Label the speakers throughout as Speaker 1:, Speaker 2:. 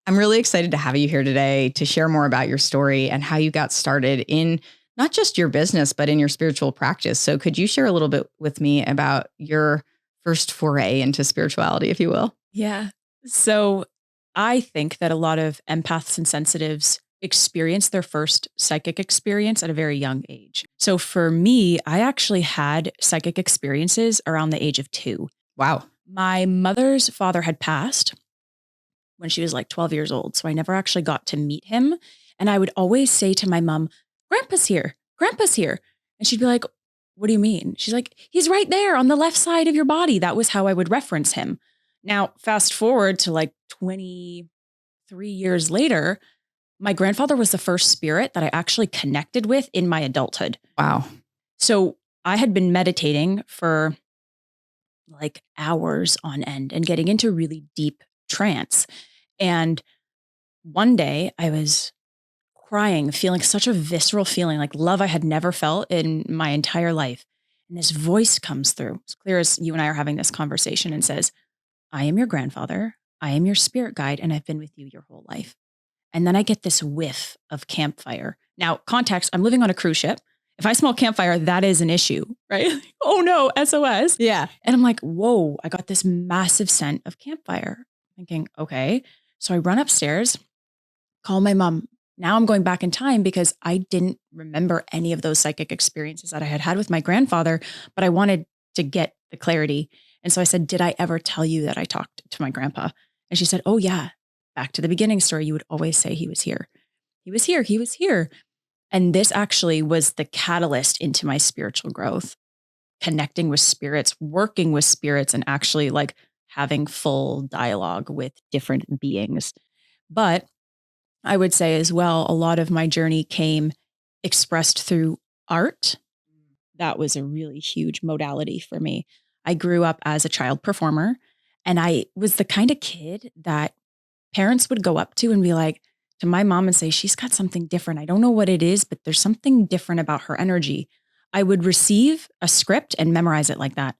Speaker 1: I'm really excited to have you here today to share more about your story and how you got started in not just your business, but in your spiritual practice. So could you share a little bit with me about your first foray into spirituality, if you will?
Speaker 2: Yeah. So I think that a lot of empaths and sensitives experience their first psychic experience at a very young age. So for me, I actually had psychic experiences around the age of 2.
Speaker 1: Wow.
Speaker 2: My mother's father had passed when she was like 12 years old. So I never actually got to meet him. And I would always say to my mom, Grandpa's here. Grandpa's here. And she'd be like, what do you mean? She's like, he's right there on the left side of your body. That was how I would reference him. Now, fast forward to like 23 years later, my grandfather was the first spirit that I actually connected with in my adulthood.
Speaker 1: Wow.
Speaker 2: So I had been meditating for like hours on end and getting into really deep trance. And one day I was crying, feeling such a visceral feeling, like love I had never felt in my entire life. And this voice comes through, as clear as you and I are having this conversation, and says, I am your grandfather. I am your spirit guide, and I've been with you your whole life. And then I get this whiff of campfire. Now, context, I'm living on a cruise ship. If I smell campfire, that is an issue, right? Oh no, SOS.
Speaker 1: Yeah.
Speaker 2: And I'm like, whoa, I got this massive scent of campfire. Thinking, okay. So I run upstairs, call my mom. Now I'm going back in time because I didn't remember any of those psychic experiences that I had had with my grandfather, but I wanted to get the clarity. And so I said, did I ever tell you that I talked to my grandpa? And she said, oh yeah, back to the beginning story. You would always say he was here. He was here. He was here. And this actually was the catalyst into my spiritual growth, connecting with spirits, working with spirits, and actually like having full dialogue with different beings. But I would say as well, a lot of my journey came expressed through art. That was a really huge modality for me. I grew up as a child performer, and I was the kind of kid that parents would go up to and be like, to my mom and say, she's got something different. I don't know what it is, but there's something different about her energy. I would receive a script and memorize it like that.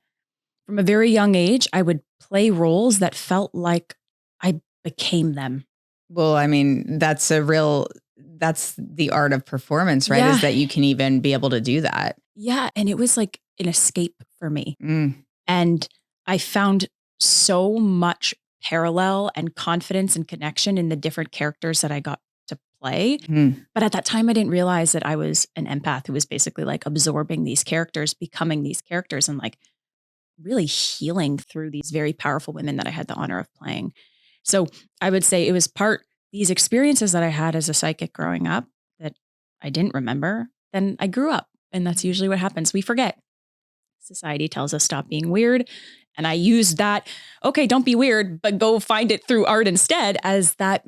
Speaker 2: From a very young age, I would play roles that felt like I became them.
Speaker 1: Well, I mean, that's the art of performance, right?
Speaker 2: Yeah.
Speaker 1: Is that you can even be able to do that.
Speaker 2: Yeah. And it was like an escape for me.
Speaker 1: Mm.
Speaker 2: And I found so much parallel and confidence and connection in the different characters that I got to play.
Speaker 1: Mm.
Speaker 2: But at that time, I didn't realize that I was an empath who was basically like absorbing these characters, becoming these characters, and like really healing through these very powerful women that I had the honor of playing. So I would say it was part these experiences that I had as a psychic growing up that I didn't remember. Then I grew up, and that's usually what happens. We forget. Society tells us stop being weird. And I used that, okay, don't be weird, but go find it through art instead as that,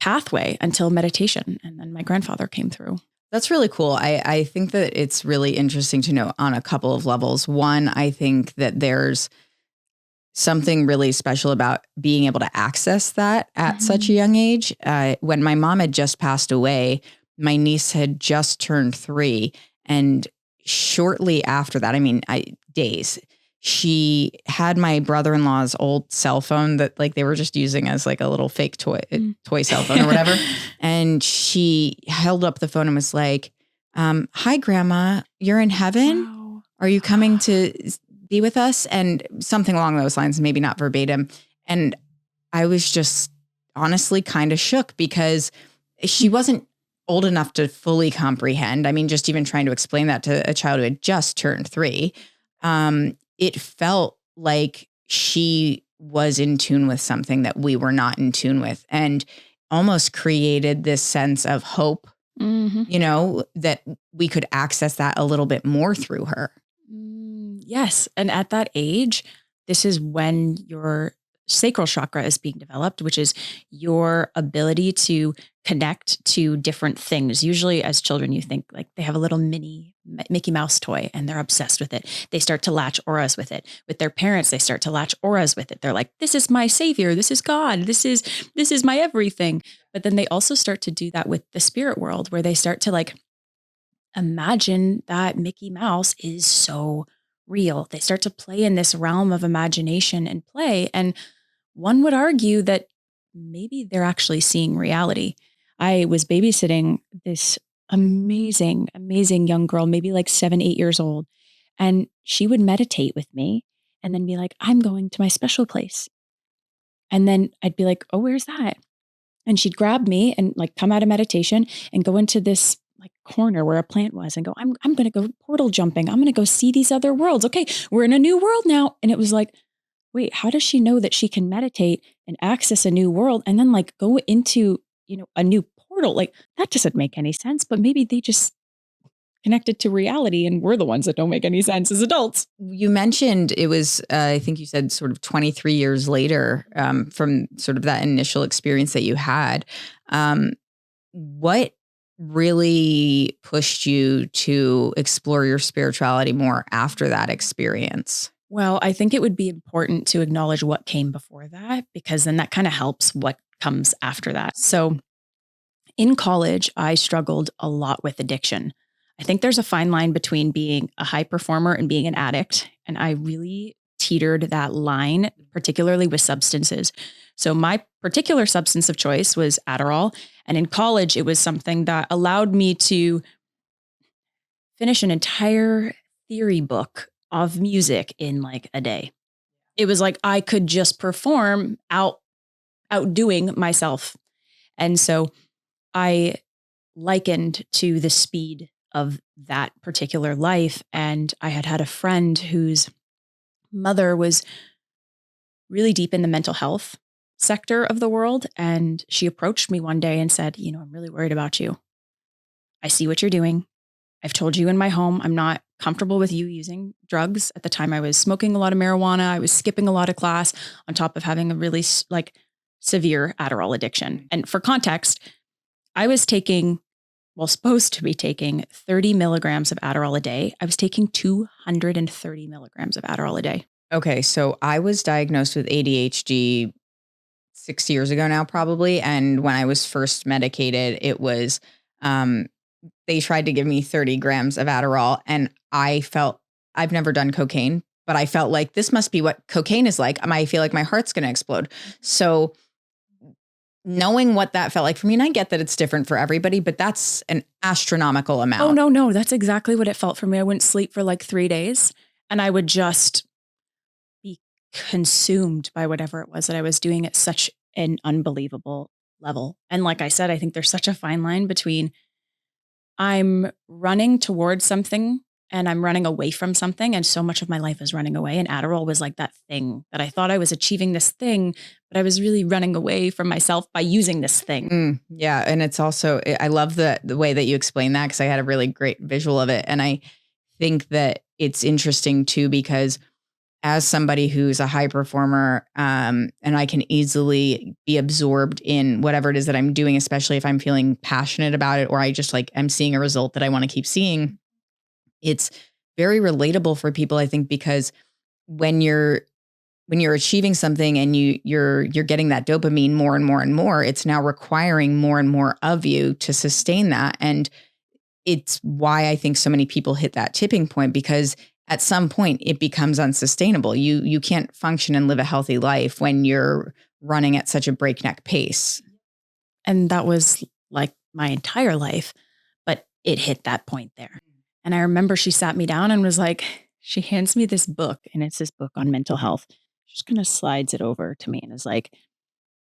Speaker 2: pathway until meditation. And then my grandfather came through.
Speaker 1: That's really cool. I think that it's really interesting to know on a couple of levels. One, I think that there's something really special about being able to access that at such a young age. When my mom had just passed away, my niece had just turned 3. And shortly after that, days, she had my brother-in-law's old cell phone that like they were just using as like a little fake toy cell phone or whatever. And she held up the phone and was like, hi, Grandma, you're in heaven.
Speaker 2: Wow.
Speaker 1: Are you coming to be with us? And something along those lines, maybe not verbatim. And I was just honestly kind of shook because she wasn't old enough to fully comprehend. I mean, just even trying to explain that to a child who had just turned 3, it felt like she was in tune with something that we were not in tune with, and almost created this sense of hope, that we could access that a little bit more through her.
Speaker 2: Yes. And at that age, this is when your sacral chakra is being developed, which is your ability to connect to different things. Usually as children, you think like they have a little mini Mickey Mouse toy and they're obsessed with it. They start to latch auras with it. With their parents, they start to latch auras with it. They're like, this is my savior. This is God. This is my everything. But then they also start to do that with the spirit world, where they start to like imagine that Mickey Mouse is so real. They start to play in this realm of imagination and play. And one would argue that maybe they're actually seeing reality. I was babysitting this amazing, amazing young girl, maybe like 7, 8 years old. And she would meditate with me and then be like, I'm going to my special place. And then I'd be like, oh, where's that? And she'd grab me and like come out of meditation and go into this like corner where a plant was and go, I'm going to go portal jumping. I'm going to go see these other worlds. Okay, we're in a new world now. And it was like, wait, how does she know that she can meditate and access a new world and then like go into, a new portal? Like that doesn't make any sense, but maybe they just connected to reality and we're the ones that don't make any sense as adults.
Speaker 1: You mentioned it was, I think you said sort of 23 years later from sort of that initial experience that you had. What really pushed you to explore your spirituality more after that experience?
Speaker 2: Well, I think it would be important to acknowledge what came before that, because then that kind of helps what comes after that. So in college, I struggled a lot with addiction. I think there's a fine line between being a high performer and being an addict. And I really teetered that line, particularly with substances. So my particular substance of choice was Adderall. And in college, it was something that allowed me to finish an entire theory book of music in like a day. It was like I could just perform outdoing myself. And so I likened to the speed of that particular life. And I had a friend whose mother was really deep in the mental health sector of the world. And she approached me one day and said, I'm really worried about you. I see what you're doing. I've told you in my home, I'm not comfortable with you using drugs. At the time, I was smoking a lot of marijuana. I was skipping a lot of class on top of having a really severe Adderall addiction. And for context, I was supposed to be taking 30 milligrams of Adderall a day. I was taking 230 milligrams of Adderall a day.
Speaker 1: Okay, so I was diagnosed with ADHD 6 years ago now, probably. And when I was first medicated, it was, they tried to give me 30 grams of Adderall. And I've never done cocaine, but I felt like this must be what cocaine is like. I feel like my heart's going to explode. So knowing what that felt like for me, and I get that it's different for everybody, but that's an astronomical amount.
Speaker 2: Oh, no. That's exactly what it felt for me. I wouldn't sleep for like 3 days and I would just be consumed by whatever it was that I was doing at such an unbelievable level. And like I said, I think there's such a fine line between I'm running towards something and I'm running away from something. And so much of my life is running away. And Adderall was like that thing that I thought I was achieving this thing, but I was really running away from myself by using this thing.
Speaker 1: Yeah. And it's also, I love the way that you explain that, because I had a really great visual of it. And I think that it's interesting too, because as somebody who's a high performer, and I can easily be absorbed in whatever it is that I'm doing, especially if I'm feeling passionate about it, or I just I'm seeing a result that I want to keep seeing. It's very relatable for people, I think, because when you're achieving something and you're getting that dopamine more and more and more, it's now requiring more and more of you to sustain that. And it's why I think so many people hit that tipping point, because at some point it becomes unsustainable. You can't function and live a healthy life when you're running at such a breakneck pace.
Speaker 2: And that was like my entire life, but it hit that point there. And I remember she sat me down and was like, she hands me this book, and it's this book on mental health. She just kind of slides it over to me and is like,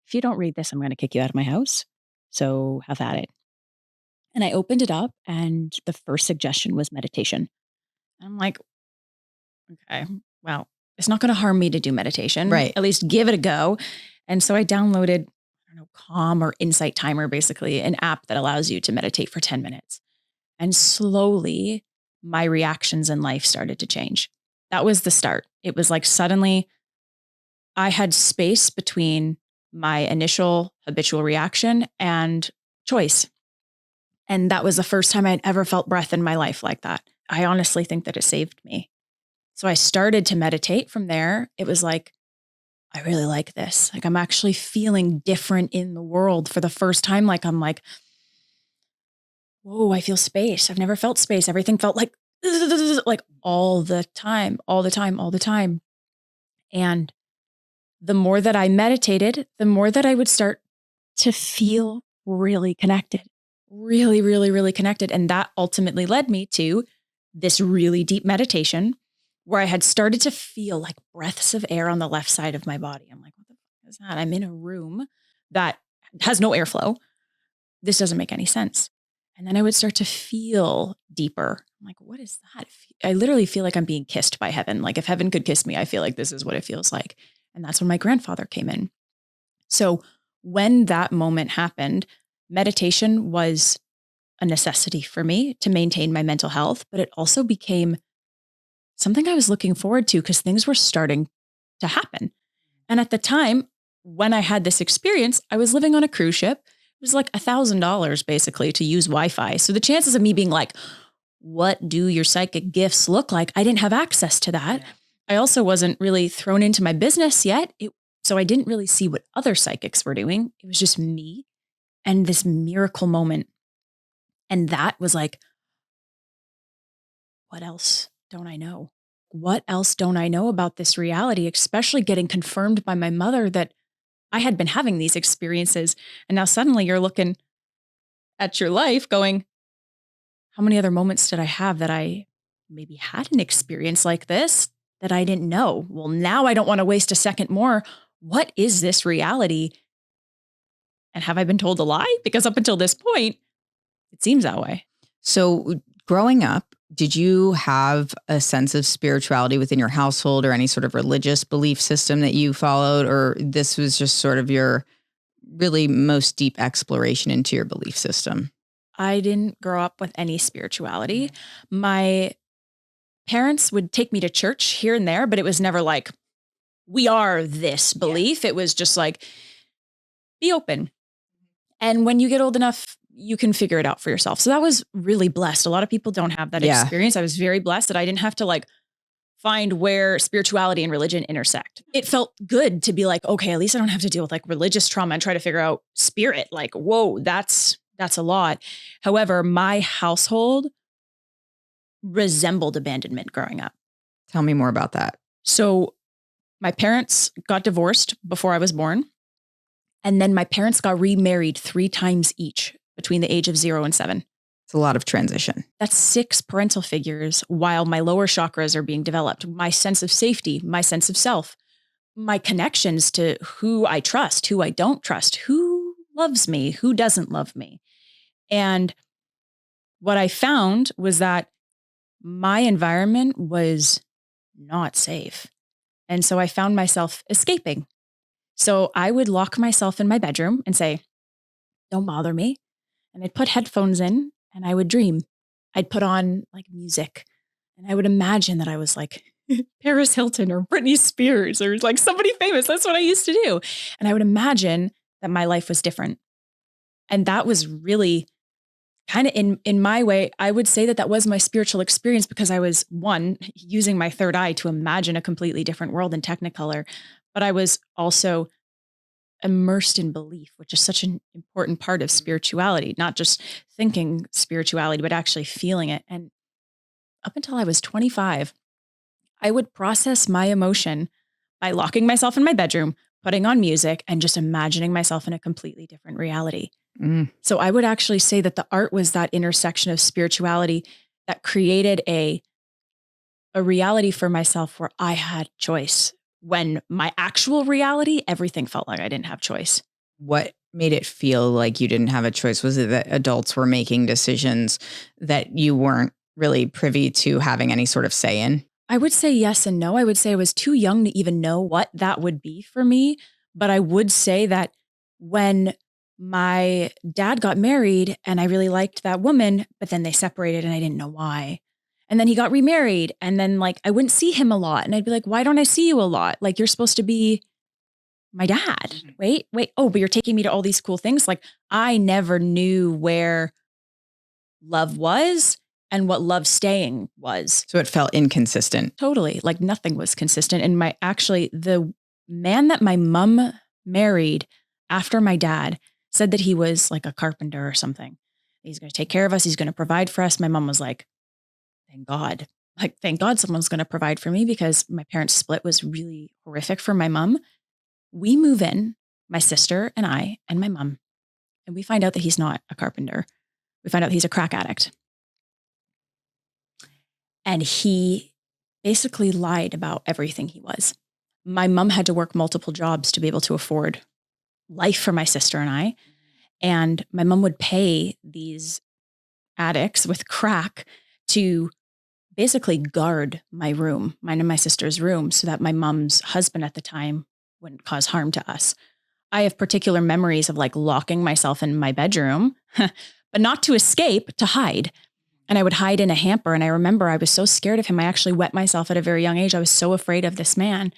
Speaker 2: if you don't read this, I'm going to kick you out of my house. So have at it. And I opened it up and the first suggestion was meditation. I'm like, okay, well, it's not going to harm me to do meditation.
Speaker 1: Right.
Speaker 2: At least give it a go. And so I downloaded, Calm or Insight Timer, basically an app that allows you to meditate for 10 minutes. And slowly my reactions in life started to change. That was the start. It was like suddenly I had space between my initial habitual reaction and choice. And that was the first time I'd ever felt breath in my life like that. I honestly think that it saved me. So I started to meditate from there. It was like, I really like this. Like I'm actually feeling different in the world for the first time. Like I'm like, whoa, I feel space. I've never felt space. Everything felt like all the time. And the more that I meditated, the more that I would start to feel really connected, really, really, really connected. And that ultimately led me to this really deep meditation where I had started to feel like breaths of air on the left side of my body. I'm like, what the fuck is that? I'm in a room that has no airflow. This doesn't make any sense. And then I would start to feel deeper. I'm like, what is that? I literally feel like I'm being kissed by heaven. Like if heaven could kiss me, I feel like this is what it feels like. And that's when my grandfather came in. So when that moment happened, meditation was a necessity for me to maintain my mental health, but it also became something I was looking forward to because things were starting to happen. And at the time, when I had this experience, I was living on a cruise ship. It was like $1,000 basically to use Wi-Fi. So the chances of me being like, what do your psychic gifts look like? I didn't have access to that. Yeah. I also wasn't really thrown into my business yet. So I didn't really see what other psychics were doing. It was just me and this miracle moment. And that was like, what else don't I know? What else don't I know about this reality, especially getting confirmed by my mother that I had been having these experiences. And now suddenly you're looking at your life going, how many other moments did I have that I maybe had an experience like this that I didn't know? Well, now I don't want to waste a second more. What is this reality? And have I been told a lie? Because up until this point, it seems that way.
Speaker 1: So growing up, did you have a sense of spirituality within your household or any sort of religious belief system that you followed? Or this was just sort of your really most deep exploration into your belief system?
Speaker 2: I didn't grow up with any spirituality. My parents would take me to church here and there, but it was never like, we are this belief. Yeah. It was just like, be open. And when you get old enough, you can figure it out for yourself. So that was really blessed. A lot of people don't have that experience. I was very blessed that I didn't have to like find where spirituality and religion intersect. It felt good to be like, okay, at least I don't have to deal with like religious trauma and try to figure out spirit. Like, whoa, that's a lot. However, my household resembled abandonment growing up.
Speaker 1: Tell me more about that.
Speaker 2: So my parents got divorced before I was born. And then my parents got remarried 3 times each between the age of 0 and 7.
Speaker 1: It's a lot of transition.
Speaker 2: That's 6 parental figures while my lower chakras are being developed. My sense of safety, my sense of self, my connections to who I trust, who I don't trust, who loves me, who doesn't love me. And what I found was that my environment was not safe. And so I found myself escaping. So I would lock myself in my bedroom and say, don't bother me. And I'd put headphones in and I would dream. I'd put on like music and I would imagine that I was like Paris Hilton or Britney Spears or like somebody famous. That's what I used to do. And I would imagine that my life was different. And that was really kind of in my way, I would say that was my spiritual experience because I was using my third eye to imagine a completely different world in Technicolor, but I was also immersed in belief, which is such an important part of spirituality, not just thinking spirituality, but actually feeling it. And up until I was 25, I would process my emotion by locking myself in my bedroom, putting on music, and just imagining myself in a completely different reality. So I would actually say that the art was that intersection of spirituality that created a reality for myself where I had choice. When my actual reality, everything felt like I didn't have choice.
Speaker 1: What made it feel like you didn't have a choice? Was it that adults were making decisions that you weren't really privy to having any sort of say in?
Speaker 2: I would say yes and no. I would say I was too young to even know what that would be for me. But I would say that when my dad got married and I really liked that woman, but then they separated and I didn't know why. And then he got remarried and then like I wouldn't see him a lot. And I'd be like, why don't I see you a lot? Like you're supposed to be my dad. Wait. Oh, but you're taking me to all these cool things. Like I never knew where love was and what love staying was.
Speaker 1: So it felt inconsistent.
Speaker 2: Totally. Like nothing was consistent. And the man that my mom married after my dad said that he was like a carpenter or something. He's going to take care of us. He's going to provide for us. My mom was like, thank God. Like, thank God someone's going to provide for me because my parents' split was really horrific for my mom. We move in, my sister and I and my mom, and we find out that he's not a carpenter. We find out he's a crack addict. And he basically lied about everything he was. My mom had to work multiple jobs to be able to afford life for my sister and I. And my mom would pay these addicts with crack to basically guard my room, mine and my sister's room, so that my mom's husband at the time wouldn't cause harm to us. I have particular memories of like locking myself in my bedroom, but not to escape, to hide. And I would hide in a hamper. And I remember I was so scared of him. I actually wet myself at a very young age. I was so afraid of this man.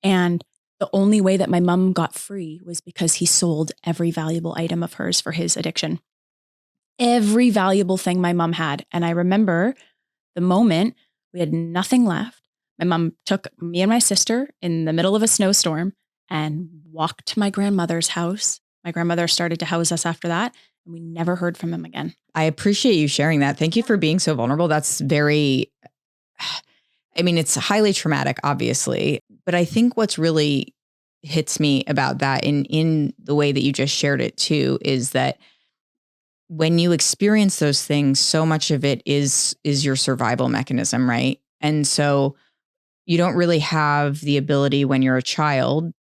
Speaker 2: And the only way that my mom got free was because he sold every valuable item of hers for his addiction. Every valuable thing my mom had. And I remember the moment we had nothing left. My mom took me and my sister in the middle of a snowstorm and walked to my grandmother's house. My grandmother started to house us after that. And we never heard from him again.
Speaker 1: I appreciate you sharing that. Thank you for being so vulnerable. That's very, I mean, it's highly traumatic, obviously, but I think what's really hits me about that in the way that you just shared it too, is that when you experience those things, so much of it is your survival mechanism, right? And so you don't really have the ability when you're a child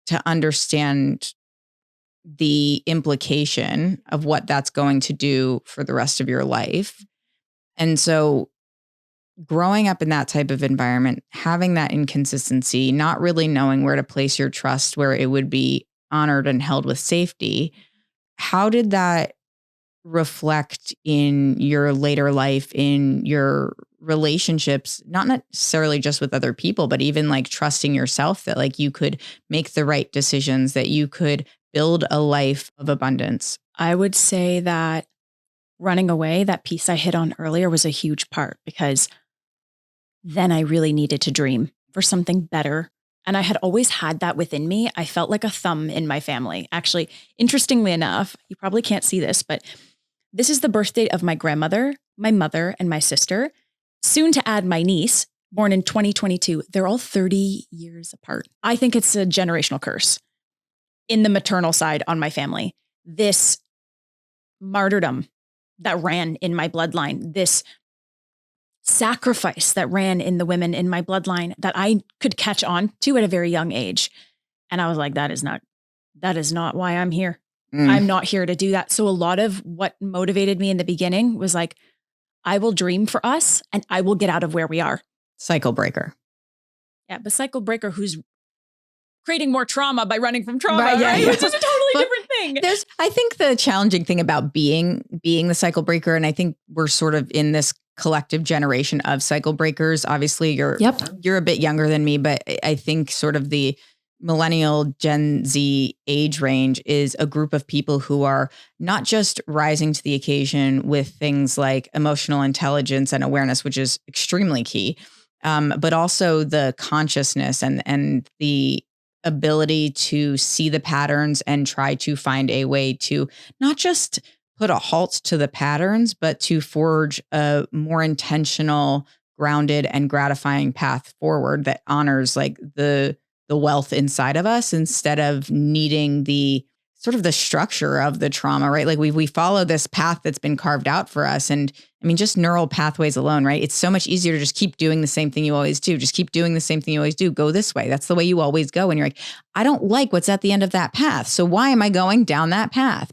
Speaker 1: to understand the implication of what that's going to do for the rest of your life. And so growing up in that type of environment, having that inconsistency, not really knowing where to place your trust, where it would be honored and held with safety, how did that reflect in your later life, in your relationships, not necessarily just with other people, but even like trusting yourself that like you could make the right decisions, that you could build a life of abundance?
Speaker 2: I would say that running away, that piece I hit on earlier, was a huge part, because then I really needed to dream for something better. And I had always had that within me. I felt like a thumb in my family. Actually, interestingly enough, you probably can't see this, but this is the birth date of my grandmother, my mother, and my sister. Soon to add my niece, born in 2022. They're all 30 years apart. I think it's a generational curse in the maternal side on my family. This martyrdom that ran in my bloodline, this sacrifice that ran in the women in my bloodline that I could catch on to at a very young age. And I was like, that is not why I'm here. I'm not here to do that. So a lot of what motivated me in the beginning was like, I will dream for us and I will get out of where we are.
Speaker 1: Cycle breaker.
Speaker 2: Yeah, but cycle breaker who's creating more trauma by running from trauma,
Speaker 1: Right, yeah, yeah.
Speaker 2: Which is a totally different thing.
Speaker 1: I think the challenging thing about being the cycle breaker, and I think we're sort of in this collective generation of cycle breakers. Obviously, you're a bit younger than me, but I think sort of the millennial Gen Z age range is a group of people who are not just rising to the occasion with things like emotional intelligence and awareness, which is extremely key, but also the consciousness and the ability to see the patterns and try to find a way to not just put a halt to the patterns, but to forge a more intentional, grounded, and gratifying path forward that honors like the wealth inside of us, instead of needing the sort of the structure of the trauma, right? Like we follow this path that's been carved out for us. And I mean, just neural pathways alone, right? It's so much easier to just keep doing the same thing you always do. Just keep doing the same thing you always do. Go this way. That's the way you always go. And you're like, I don't like what's at the end of that path. So why am I going down that path?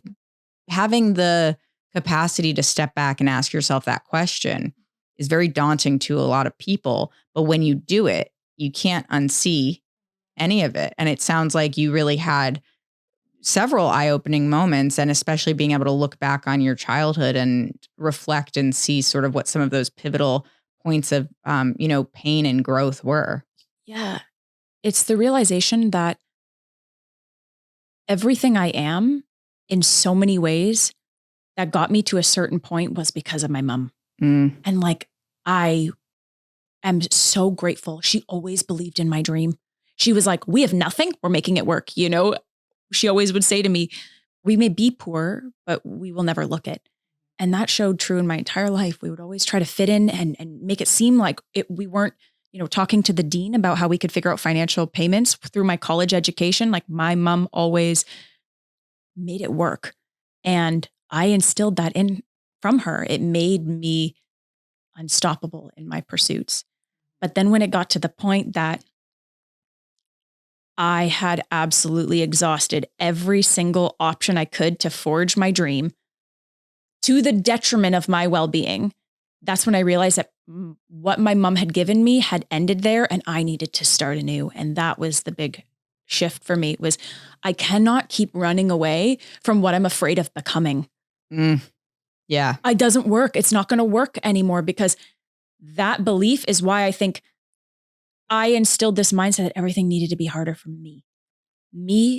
Speaker 1: Having the capacity to step back and ask yourself that question is very daunting to a lot of people. But when you do it, you can't unsee any of it. And it sounds like you really had several eye-opening moments, and especially being able to look back on your childhood and reflect and see sort of what some of those pivotal points of, pain and growth were.
Speaker 2: Yeah. It's the realization that everything I am in so many ways that got me to a certain point was because of my mom. And like, I am so grateful. She always believed in my dream. She was like, we have nothing. We're making it work. She always would say to me, we may be poor, but we will never look it. And that showed true in my entire life. We would always try to fit in and make it seem like we weren't talking to the dean about how we could figure out financial payments through my college education. Like my mom always made it work. And I instilled that in from her. It made me unstoppable in my pursuits. But then when it got to the point that I had absolutely exhausted every single option I could to forge my dream to the detriment of my well-being, that's when I realized that what my mom had given me had ended there and I needed to start anew. And that was the big shift for me, was I cannot keep running away from what I'm afraid of becoming.
Speaker 1: Yeah.
Speaker 2: It doesn't work. It's not going to work anymore, because that belief is why I think I instilled this mindset that everything needed to be harder for me.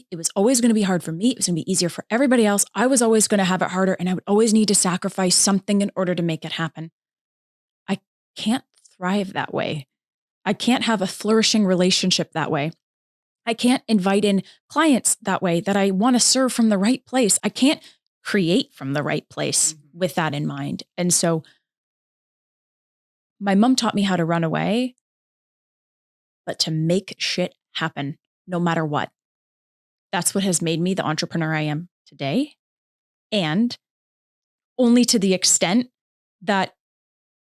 Speaker 2: It was always going to be hard for me. It was going to be easier for everybody else. I was always going to have it harder, and I would always need to sacrifice something in order to make it happen. I can't thrive that way. I can't have a flourishing relationship that way. I can't invite in clients that way, that I want to serve from the right place. I can't create from the right place with that in mind. And so my mom taught me how to run away, but to make shit happen no matter what. That's what has made me the entrepreneur I am today. And only to the extent that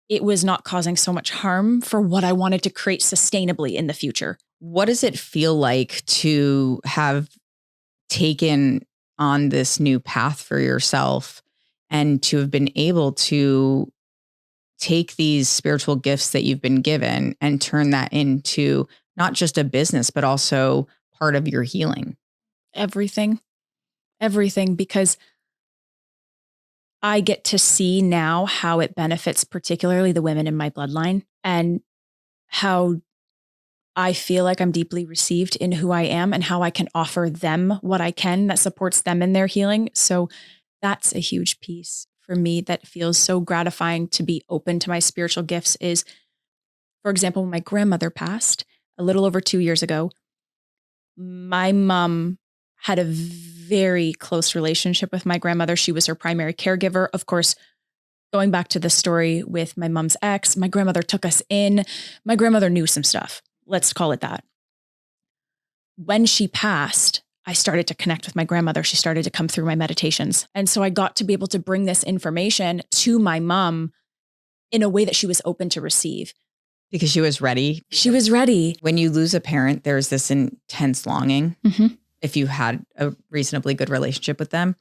Speaker 2: it was not causing so much harm for what I wanted to create sustainably in the future.
Speaker 1: What does it feel like to have taken on this new path for yourself and to have been able to take these spiritual gifts that you've been given and turn that into not just a business, but also part of your healing?
Speaker 2: Everything, because I get to see now how it benefits particularly the women in my bloodline, and how I feel like I'm deeply received in who I am and how I can offer them what I can that supports them in their healing. So that's a huge piece for me that feels so gratifying to be open to my spiritual gifts. Is, for example, when my grandmother passed a little over 2 years ago, my mom had a very close relationship with my grandmother. She was her primary caregiver. Of course, going back to the story with my mom's ex, my grandmother took us in. My grandmother knew some stuff. Let's call it that. When she passed, I started to connect with my grandmother. She started to come through my meditations. And so I got to be able to bring this information to my mom in a way that she was open to receive.
Speaker 1: Because she was ready.
Speaker 2: She was ready.
Speaker 1: When you lose a parent, there's this intense longing if you had a reasonably good relationship with them.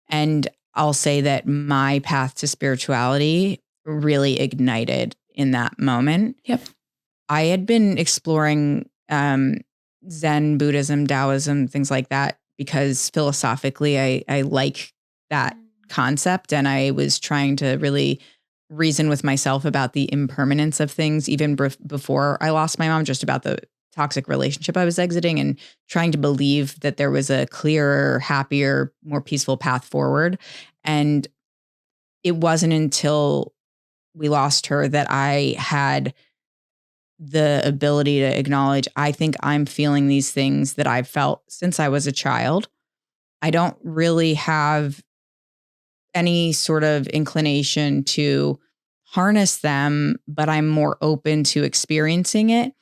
Speaker 1: And I'll say that my path to spirituality really ignited in that moment.
Speaker 2: Yep.
Speaker 1: I had been exploring Zen, Buddhism, Taoism, things like that, because philosophically I like that concept. And I was trying to really reason with myself about the impermanence of things, even before I lost my mom, just about the toxic relationship I was exiting, and trying to believe that there was a clearer, happier, more peaceful path forward. And it wasn't until we lost her that I had the ability to acknowledge, I think I'm feeling these things that I've felt since I was a child. I don't really have any sort of inclination to harness them, but I'm more open to experiencing it.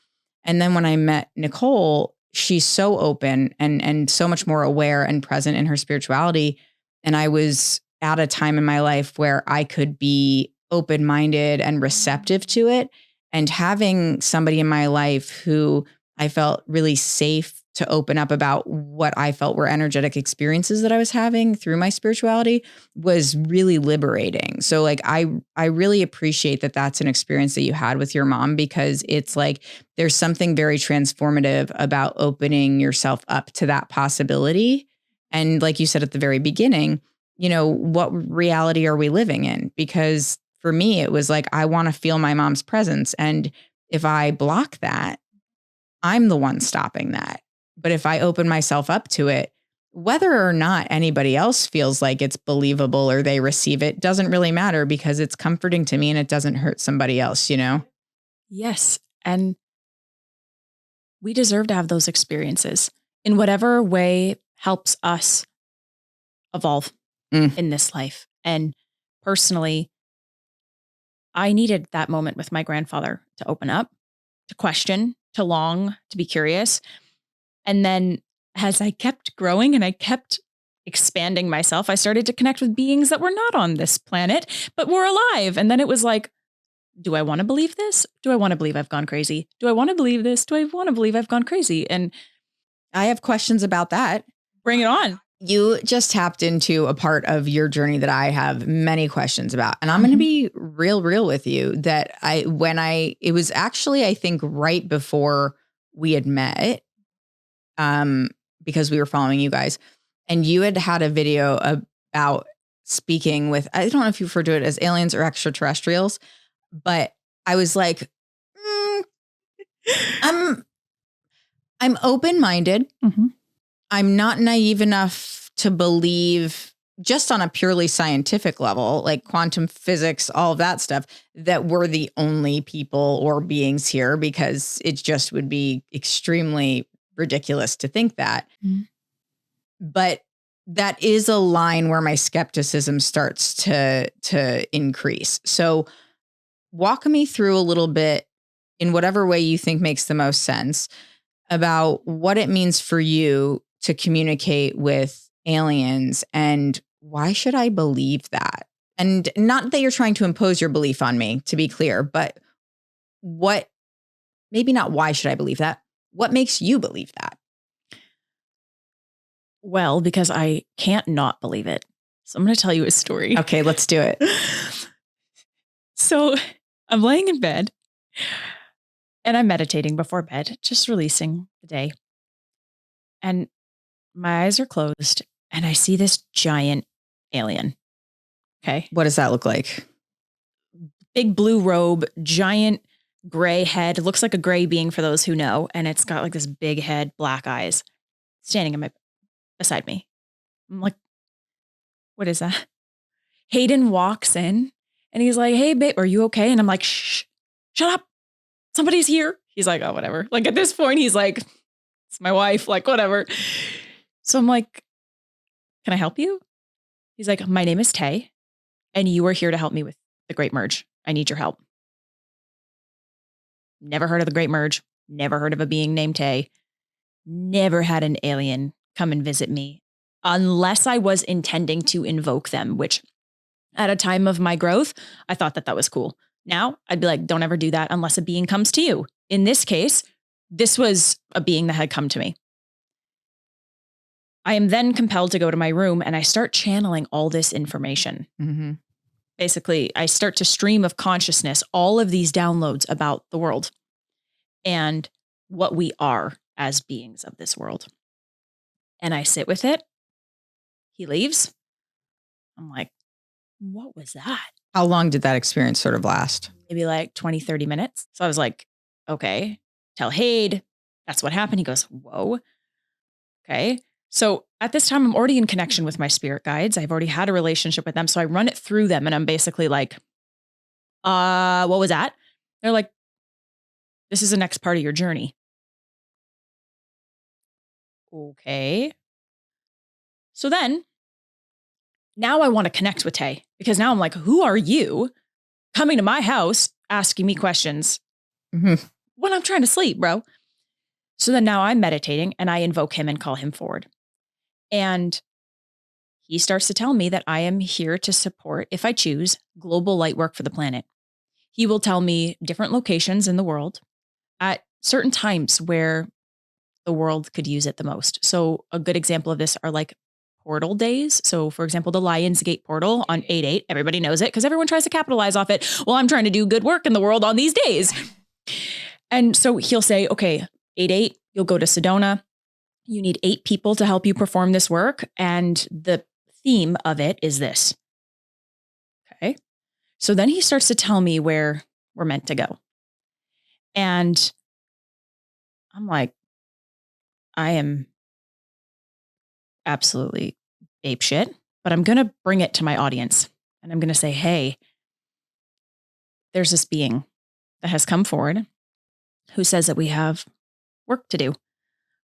Speaker 1: And then when I met Nicole, she's so open and so much more aware and present in her spirituality. And I was at a time in my life where I could be open-minded and receptive to it. And having somebody in my life who I felt really safe to open up about what I felt were energetic experiences that I was having through my spirituality was really liberating. So like, I really appreciate that that's an experience that you had with your mom, because it's like, there's something very transformative about opening yourself up to that possibility. And like you said at the very beginning, what reality are we living in? Because for me, it was like, I want to feel my mom's presence. And if I block that, I'm the one stopping that. But if I open myself up to it, whether or not anybody else feels like it's believable or they receive it doesn't really matter, because it's comforting to me and it doesn't hurt somebody else,
Speaker 2: Yes. And we deserve to have those experiences in whatever way helps us evolve in this life. And personally, I needed that moment with my grandfather to open up, to question, to long, to be curious. And then as I kept growing and I kept expanding myself, I started to connect with beings that were not on this planet, but were alive. And then it was like, do I want to believe this? Do I want to believe I've gone crazy? Do I want to believe this? Do I want to believe I've gone crazy? And
Speaker 1: I have questions about that.
Speaker 2: bring it on.
Speaker 1: You just tapped into a part of your journey that I have many questions about. And I'm going to be real with you that it was actually, I think, right before we had met, because we were following you guys, and you had a video about speaking with, I don't know if you refer to it as aliens or extraterrestrials, but I was like, I'm open-minded.
Speaker 2: Mm-hmm.
Speaker 1: I'm not naive enough to believe, just on a purely scientific level, like quantum physics, all of that stuff, that we're the only people or beings here, because it just would be extremely ridiculous to think that. Mm-hmm. But that is a line where my skepticism starts to increase. So walk me through a little bit, in whatever way you think makes the most sense, about what it means for you to communicate with aliens, and why should I believe that? And not that you're trying to impose your belief on me, to be clear, but maybe not why should I believe that? What makes you believe that?
Speaker 2: Well, because I can't not believe it. So I'm going to tell you a story.
Speaker 1: Okay, let's do it.
Speaker 2: So I'm laying in bed and I'm meditating before bed, just releasing the day. And my eyes are closed and I see this giant alien. Okay.
Speaker 1: What does that look like?
Speaker 2: Big blue robe, giant gray head. It looks like a gray being for those who know. And it's got like this big head, black eyes, standing beside me. I'm like, what is that? Hayden walks in and he's like, hey, babe, are you okay? And I'm like, shh, shut up. Somebody's here. He's like, oh, whatever. Like at this point, he's like, it's my wife, like whatever. So I'm like, can I help you? He's like, my name is Tay and you are here to help me with the Great Merge. I need your help. Never heard of the Great Merge. Never heard of a being named Tay. Never had an alien come and visit me unless I was intending to invoke them, which at a time of my growth, I thought that was cool. Now I'd be like, don't ever do that unless a being comes to you. In this case, this was a being that had come to me. I am then compelled to go to my room and I start channeling all this information. Mm-hmm. Basically, I start to stream of consciousness, all of these downloads about the world and what we are as beings of this world. And I sit with it. He leaves. I'm like, what was that?
Speaker 1: How long did that experience sort of last?
Speaker 2: Maybe like 20, 30 minutes. So I was like, okay, tell Hayde, that's what happened. He goes, whoa. Okay. So at this time, I'm already in connection with my spirit guides. I've already had a relationship with them. So I run it through them and I'm basically like, what was that? They're like, this is the next part of your journey. Okay. So then now I want to connect with Tay because now I'm like, who are you coming to my house asking me questions when I'm trying to sleep, bro? So then now I'm meditating and I invoke him and call him forward. And he starts to tell me that I am here to support, if I choose, global light work for the planet. He will tell me different locations in the world at certain times where the world could use it the most. So a good example of this are like portal days. So for example, the Lionsgate portal on 8/8, everybody knows it because everyone tries to capitalize off it. Well, I'm trying to do good work in the world on these days. And so he'll say, okay, 8/8, you'll go to Sedona. You need 8 people to help you perform this work. And the theme of it is this. Okay. So then he starts to tell me where we're meant to go. And I'm like, I am absolutely apeshit, but I'm going to bring it to my audience. And I'm going to say, hey, there's this being that has come forward who says that we have work to do.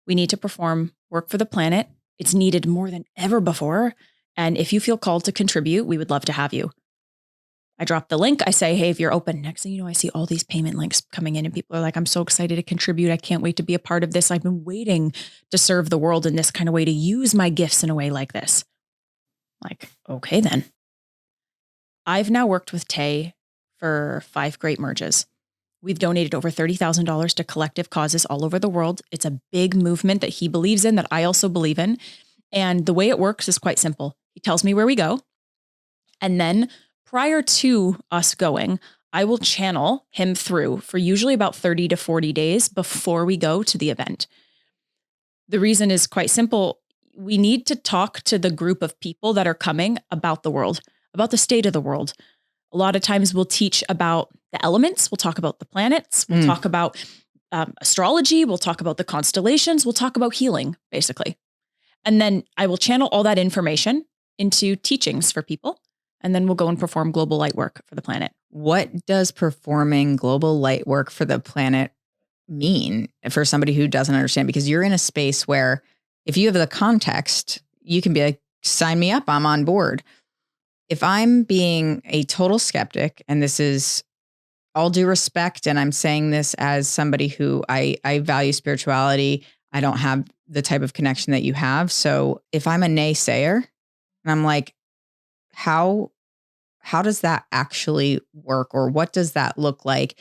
Speaker 2: We need to perform work for the planet. It's needed more than ever before. And if you feel called to contribute, we would love to have you. I drop the link. I say, hey, if you're open, next thing you know, I see all these payment links coming in and people are like, I'm so excited to contribute. I can't wait to be a part of this. I've been waiting to serve the world in this kind of way, to use my gifts in a way like this. Like, okay, then. I've now worked with Tay for 5 great merges. We've donated over $30,000 to collective causes all over the world. It's a big movement that he believes in, that I also believe in. And the way it works is quite simple. He tells me where we go. And then prior to us going, I will channel him through for usually about 30 to 40 days before we go to the event. The reason is quite simple. We need to talk to the group of people that are coming about the world, about the state of the world. A lot of times we'll teach about the elements. We'll talk about the planets. We'll talk about astrology. We'll talk about the constellations. We'll talk about healing, basically. And then I will channel all that information into teachings for people. And then we'll go and perform global light work for the planet.
Speaker 1: What does performing global light work for the planet mean for somebody who doesn't understand? Because you're in a space where if you have the context, you can be like, sign me up, I'm on board. If I'm being a total skeptic, and this is all due respect, and I'm saying this as somebody who I value spirituality, I don't have the type of connection that you have. So if I'm a naysayer and I'm like, how does that actually work? Or what does that look like?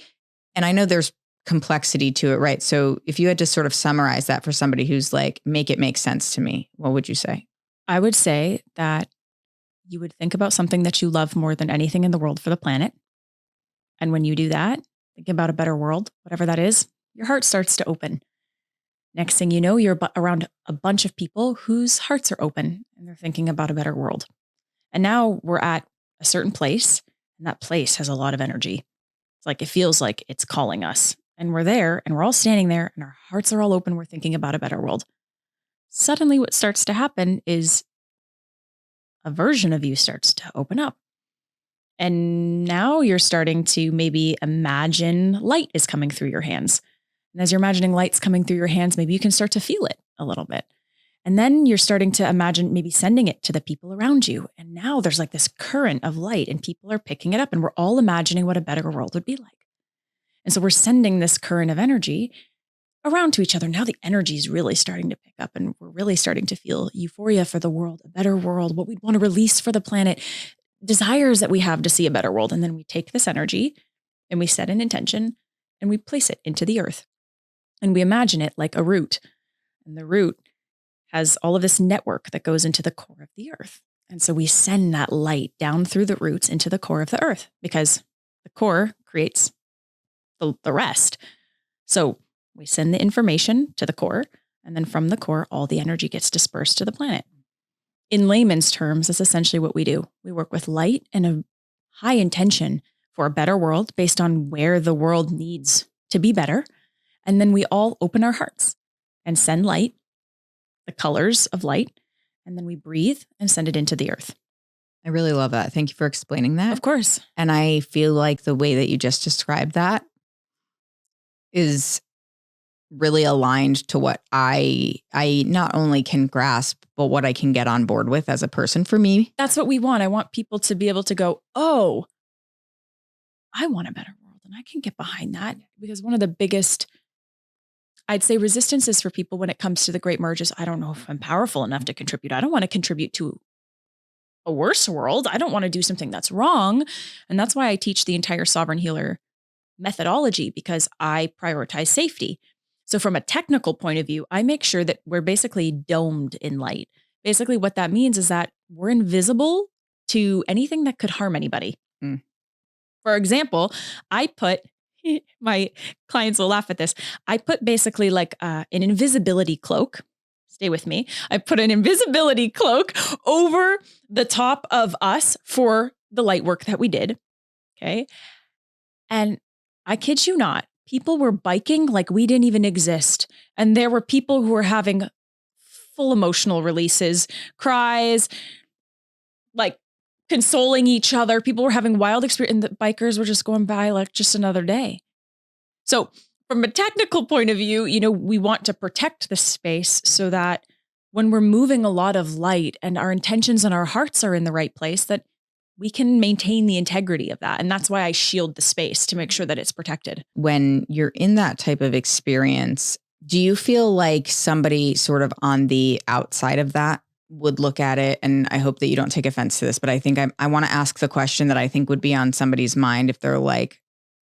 Speaker 1: And I know there's complexity to it, right? So if you had to sort of summarize that for somebody who's like, make it make sense to me, what would you say?
Speaker 2: I would say that you would think about something that you love more than anything in the world for the planet. And when you do that, think about a better world, whatever that is, your heart starts to open. Next thing you know, you're around a bunch of people whose hearts are open and they're thinking about a better world. And now we're at a certain place, and that place has a lot of energy. It's like, it feels like it's calling us, and we're there and we're all standing there and our hearts are all open. We're thinking about a better world. Suddenly what starts to happen is a version of you starts to open up. And now you're starting to maybe imagine light is coming through your hands. And as you're imagining lights coming through your hands, maybe you can start to feel it a little bit. And then you're starting to imagine maybe sending it to the people around you. And now there's like this current of light and people are picking it up and we're all imagining what a better world would be like. And so we're sending this current of energy around to each other. Now the energy is really starting to pick up and we're really starting to feel euphoria for the world, a better world, what we want to release for the planet, desires that we have to see a better world. And then we take this energy and we set an intention and we place it into the earth. And we imagine it like a root. And the root has all of this network that goes into the core of the earth. And so we send that light down through the roots into the core of the earth because the core creates the rest. So we send the information to the core, and then from the core, all the energy gets dispersed to the planet. In layman's terms, that's essentially what we do. We work with light and a high intention for a better world based on where the world needs to be better. And then we all open our hearts and send light, the colors of light, and then we breathe and send it into the earth.
Speaker 1: I really love that. Thank you for explaining that.
Speaker 2: Of course.
Speaker 1: And I feel like the way that you just described that is really aligned to what I not only can grasp, but what I can get on board with as a person for me.
Speaker 2: That's what we want. I want people to be able to go, oh, I want a better world. And I can get behind that, because one of the biggest, I'd say, resistances for people when it comes to the great merges, I don't know if I'm powerful enough to contribute. I don't want to contribute to a worse world. I don't want to do something that's wrong. And that's why I teach the entire Sovereign Healer methodology, because I prioritize safety. So from a technical point of view, I make sure that we're basically domed in light. Basically what that means is that we're invisible to anything that could harm anybody.
Speaker 1: Mm.
Speaker 2: For example, I put, my clients will laugh at this, I put basically like an invisibility cloak. Stay with me. I put an invisibility cloak over the top of us for the light work that we did. Okay. And I kid you not, people were biking like we didn't even exist. And there were people who were having full emotional releases, cries, like consoling each other. People were having wild experience, and the bikers were just going by like just another day. So from a technical point of view, you know, we want to protect the space so that when we're moving a lot of light and our intentions and our hearts are in the right place, that we can maintain the integrity of that. And that's why I shield the space to make sure that it's protected.
Speaker 1: When you're in that type of experience, do you feel like somebody sort of on the outside of that would look at it? And I hope that you don't take offense to this, but I think I want to ask the question that I think would be on somebody's mind if they're like,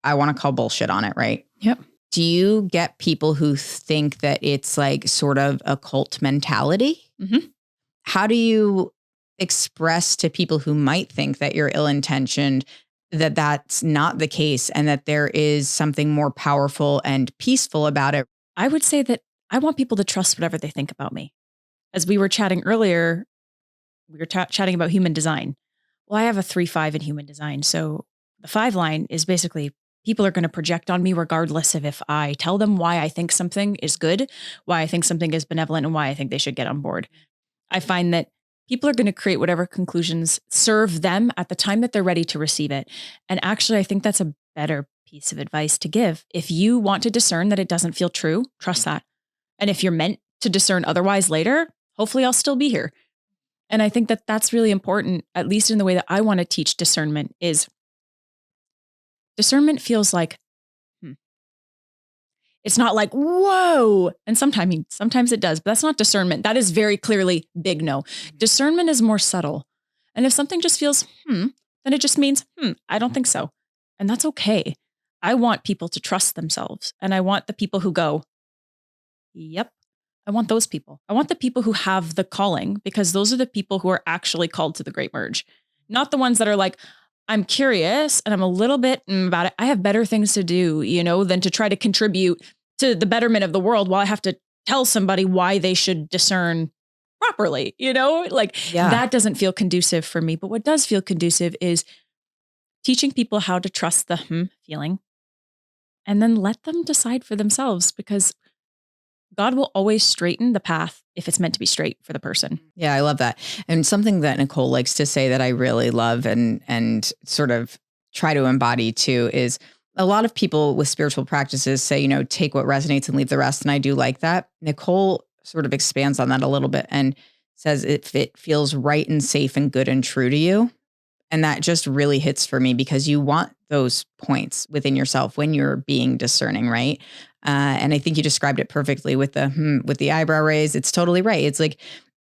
Speaker 1: I want to call bullshit on it, right?
Speaker 2: Yep.
Speaker 1: Do you get people who think that it's like sort of a cult mentality?
Speaker 2: Mm-hmm.
Speaker 1: How do you express to people who might think that you're ill-intentioned that that's not the case and that there is something more powerful and peaceful about it?
Speaker 2: I would say that I want people to trust whatever they think about me. As we were chatting earlier, we were chatting about human design. Well, I have a 3-5 in human design. So the 5 line is basically people are going to project on me regardless of if I tell them why I think something is good, why I think something is benevolent, and why I think they should get on board. I find that people are going to create whatever conclusions serve them at the time that they're ready to receive it. And actually, I think that's a better piece of advice to give. If you want to discern that it doesn't feel true, trust that. And if you're meant to discern otherwise later, hopefully I'll still be here. And I think that that's really important, at least in the way that I want to teach discernment, is discernment feels like, it's not like, whoa. And sometimes it does, but that's not discernment. That is very clearly big no. Discernment is more subtle. And if something just feels, then it just means, I don't think so. And that's okay. I want people to trust themselves. And I want the people who go, yep. I want those people. I want the people who have the calling, because those are the people who are actually called to the great merge. Not the ones that are like, I'm curious and I'm a little bit about it. I have better things to do, than to try to contribute to the betterment of the world while I have to tell somebody why they should discern properly, That doesn't feel conducive for me. But what does feel conducive is teaching people how to trust the feeling and then let them decide for themselves, because God will always straighten the path if it's meant to be straight for the person.
Speaker 1: Yeah, I love that. And something that Nicole likes to say that I really love and sort of try to embody too is a lot of people with spiritual practices say, take what resonates and leave the rest. And I do like that. Nicole sort of expands on that a little bit and says if it feels right and safe and good and true to you. And that just really hits for me, because you want those points within yourself when you're being discerning, right? And I think you described it perfectly with the eyebrow raise. It's totally right. It's like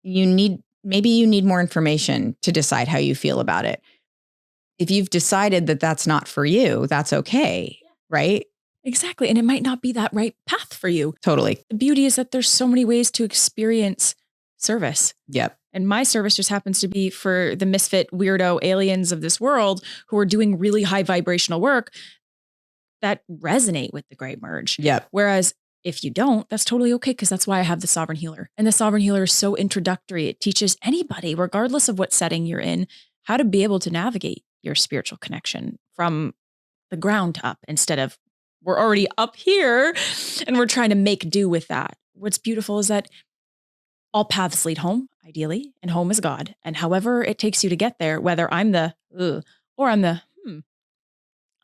Speaker 1: maybe you need more information to decide how you feel about it. If you've decided that that's not for you, that's okay, right?
Speaker 2: Exactly. And it might not be that right path for you.
Speaker 1: Totally.
Speaker 2: The beauty is that there's so many ways to experience service.
Speaker 1: Yep.
Speaker 2: And my service just happens to be for the misfit weirdo aliens of this world who are doing really high vibrational work that resonate with the great merge.
Speaker 1: Yep.
Speaker 2: Whereas if you don't, that's totally okay, because that's why I have the sovereign healer. And the sovereign healer is so introductory. It teaches anybody, regardless of what setting you're in, how to be able to navigate your spiritual connection from the ground up, instead of we're already up here and we're trying to make do with that. What's beautiful is that all paths lead home, ideally, and home is God. And however it takes you to get there, whether I'm the or I'm the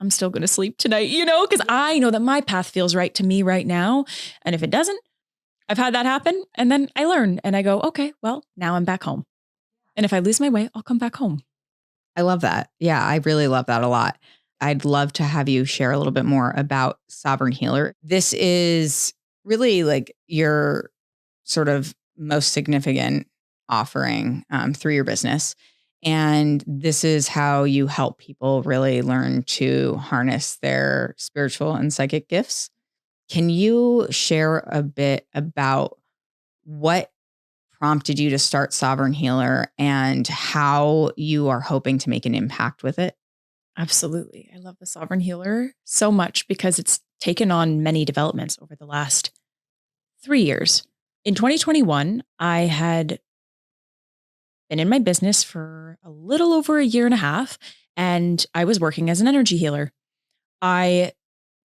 Speaker 2: I'm still going to sleep tonight, because I know that my path feels right to me right now. And if it doesn't, I've had that happen. And then I learn and I go, okay, well, now I'm back home. And if I lose my way, I'll come back home.
Speaker 1: I love that. Yeah, I really love that a lot. I'd love to have you share a little bit more about Sovereign Healer. This is really like your sort of most significant offering through your business. And this is how you help people really learn to harness their spiritual and psychic gifts. Can you share a bit about what prompted you to start Sovereign Healer and how you are hoping to make an impact with it?
Speaker 2: Absolutely. I love the Sovereign Healer so much because it's taken on many developments over the last 3 years. In 2021, I had been in my business for a little over a year and a half, and I was working as an energy healer. I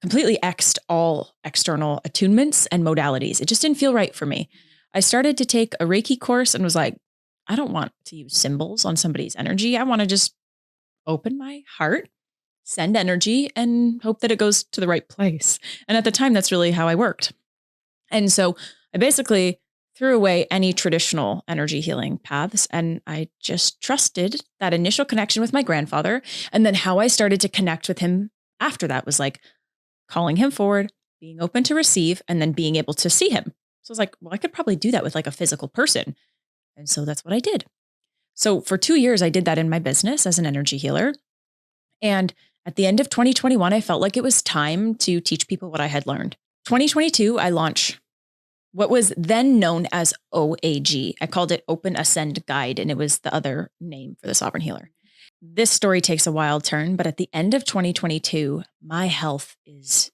Speaker 2: completely X'd all external attunements and modalities. It just didn't feel right for me. I started to take a Reiki course and was like, I don't want to use symbols on somebody's energy. I want to just open my heart, send energy, and hope that it goes to the right place. And at the time, that's really how I worked. And so I basically threw away any traditional energy healing paths. And I just trusted that initial connection with my grandfather. And then how I started to connect with him after that was like calling him forward, being open to receive, and then being able to see him. So I was like, well, I could probably do that with like a physical person. And so that's what I did. So for 2 years, I did that in my business as an energy healer. And at the end of 2021, I felt like it was time to teach people what I had learned. 2022, I launched what was then known as OAG. I called it Open Ascend Guide, and it was the other name for the Sovereign Healer. This story takes a wild turn, but at the end of 2022, my health is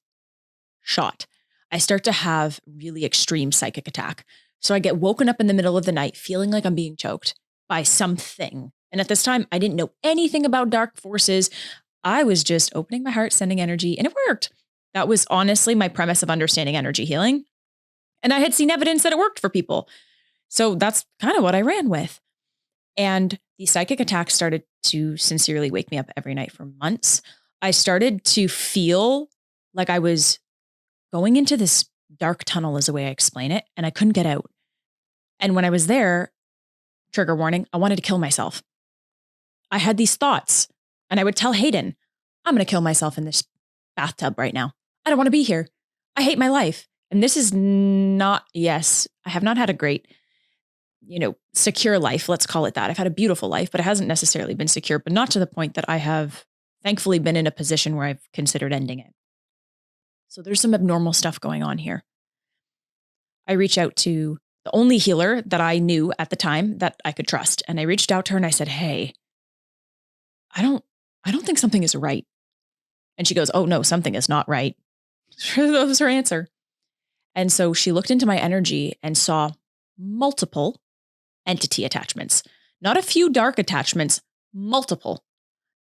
Speaker 2: shot. I start to have really extreme psychic attack. So I get woken up in the middle of the night feeling like I'm being choked by something. And at this time, I didn't know anything about dark forces. I was just opening my heart, sending energy, and it worked. That was honestly my premise of understanding energy healing. And I had seen evidence that it worked for people. So that's kind of what I ran with. And the psychic attacks started to sincerely wake me up every night for months. I started to feel like I was going into this dark tunnel is the way I explain it. And I couldn't get out. And when I was there, trigger warning, I wanted to kill myself. I had these thoughts and I would tell Hayden, I'm going to kill myself in this bathtub right now. I don't want to be here. I hate my life. And this is not, yes, I have not had a great, secure life. Let's call it that. I've had a beautiful life, but it hasn't necessarily been secure, but not to the point that I have thankfully been in a position where I've considered ending it. So there's some abnormal stuff going on here. I reach out to the only healer that I knew at the time that I could trust. And I reached out to her and I said, hey, I don't think something is right. And she goes, oh no, something is not right. That was her answer. And so she looked into my energy and saw multiple entity attachments, not a few dark attachments, multiple